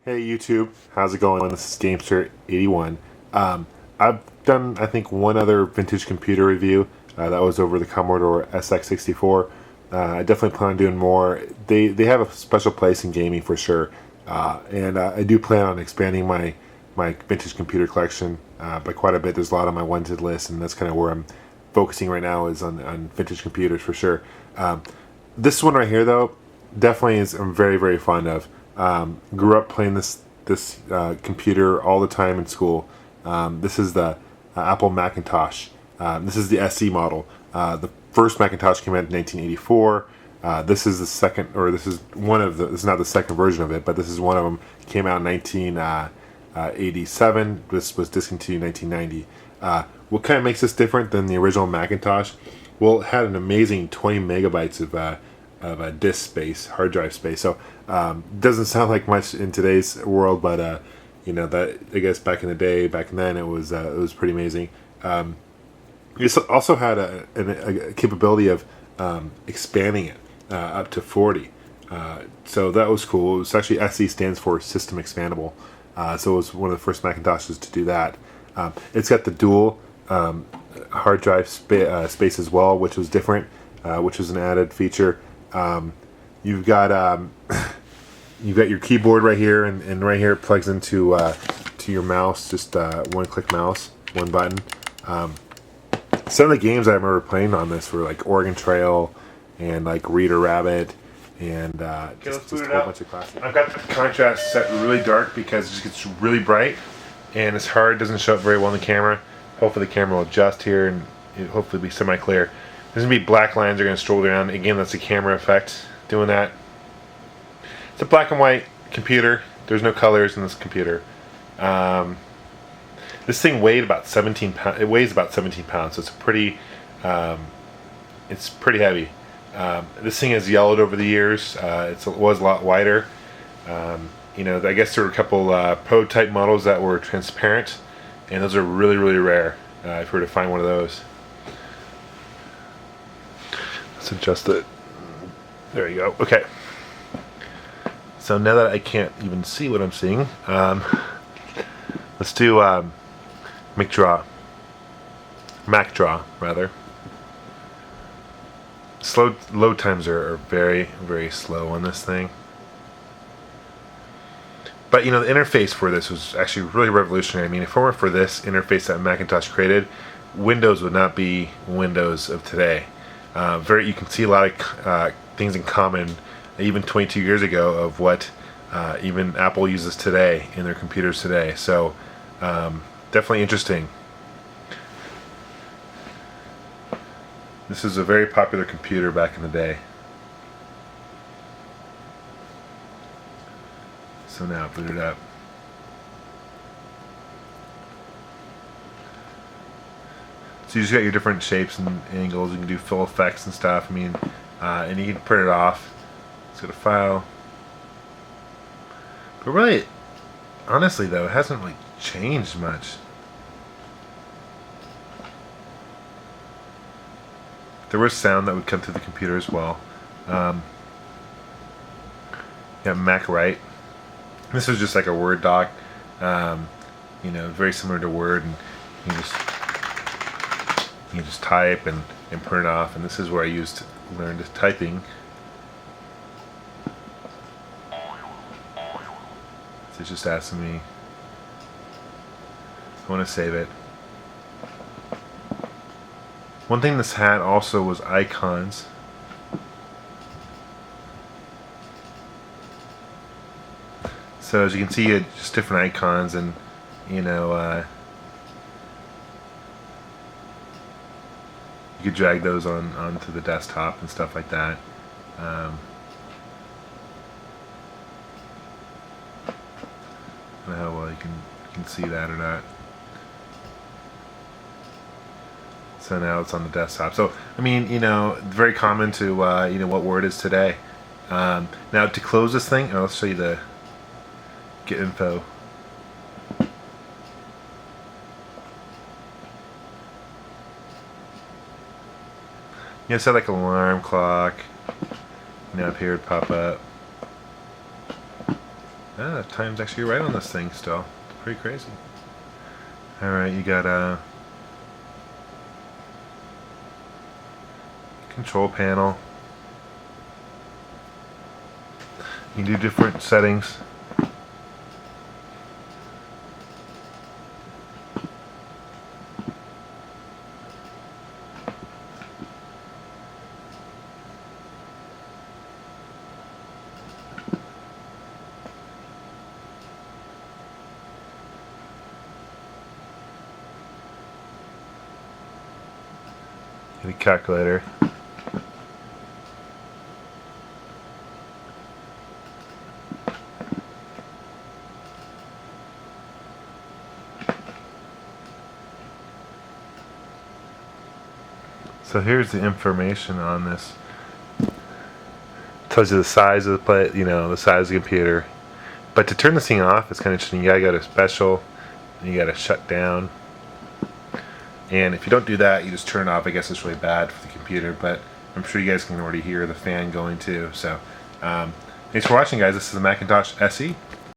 Hey YouTube, how's it going? This is Gamester81. I've done, I think, one other vintage computer review. That was over the Commodore SX64. I definitely plan on doing more. They have a special place in gaming for sure, and I do plan on expanding my vintage computer collection by quite a bit. There's a lot on my wanted list, and that's kind of where I'm focusing right now, is on vintage computers for sure. This one right here, though, definitely is I'm very fond of. Grew up playing this computer all the time in school. This is the Apple Macintosh. This is the SE model. The first Macintosh came out in 1984. This is the second, or this is one of the. This is not the second version of it, but this is one of them. Came out in 1987. This was discontinued in 1990. What kind of makes this different than the original Macintosh? Well, it had an amazing 20 megabytes of disk space, hard drive space. So doesn't sound like much in today's world, but you know, that, I guess back in the day, back then, it was pretty amazing. It also had a capability of expanding it up to 40. So that was cool. It was actually, SE stands for System Expandable. So it was one of the first Macintoshes to do that. It's got the dual hard drive space as well, which was different, which was an added feature. You've got your keyboard right here, and right here it plugs into to your mouse, just one-click mouse, one button. Some of the games I remember playing on this were like Oregon Trail and like Reader Rabbit, and just a whole bunch of classics. I've got the contrast set really dark because it just gets really bright, and it's hard, doesn't show up very well in the camera. Hopefully the camera will adjust here and it'll hopefully be semi-clear. There's going to be black lines that are going to stroll around. Again, that's the camera effect doing that. It's a black and white computer. There's no colors in this computer. This thing weighed about 17 pounds. It weighs about 17 pounds, so it's pretty heavy. This thing has yellowed over the years. It was a lot wider. You know, I guess there were a couple prototype models that were transparent, and those are really rare. If we were to find one of those. Let's adjust it. There you go. Okay. So now that I can't even see what I'm seeing, let's do Mac Draw rather. Load times are very slow on this thing. But you know, the interface for this was actually really revolutionary. I mean, if it weren't for this interface that Macintosh created, Windows would not be Windows of today. You can see a lot of things in common, even 22 years ago, of what even Apple uses today in their computers today. So definitely interesting. This is a very popular computer back in the day. So now boot it up. So you just got your different shapes and angles. You can do fill effects and stuff. I mean, and you can print it off. Let's go to File. But really, honestly though, it hasn't really changed much. There was sound that would come through the computer as well. Yeah, Mac Write. This was just like a Word doc. You know, very similar to Word, and you just type and print it off, and this is where I learned typing. So it's just asking me, I want to save it. One thing this had also was icons. So as you can see, just different icons, and you know, you could drag those onto the desktop and stuff like that. I don't know how well you can see that or not. So now it's on the desktop. So I mean, you know, very common to you know, what Word is today. Now to close this thing, I'll show you the Get Info. You know, set like an alarm clock. You know, up here would pop up. Ah, time's actually right on this thing still. It's pretty crazy. Alright, you got a control panel. You can do different settings. Get a calculator. So here's the information on this. It tells you the size of the plate, you know, the size of the computer. But to turn this thing off, it's kind of interesting. You gotta go to special, and you gotta shut down. And if you don't do that, you just turn it off. I guess it's really bad for the computer, but I'm sure you guys can already hear the fan going too. So thanks for watching, guys. This is the Macintosh SE.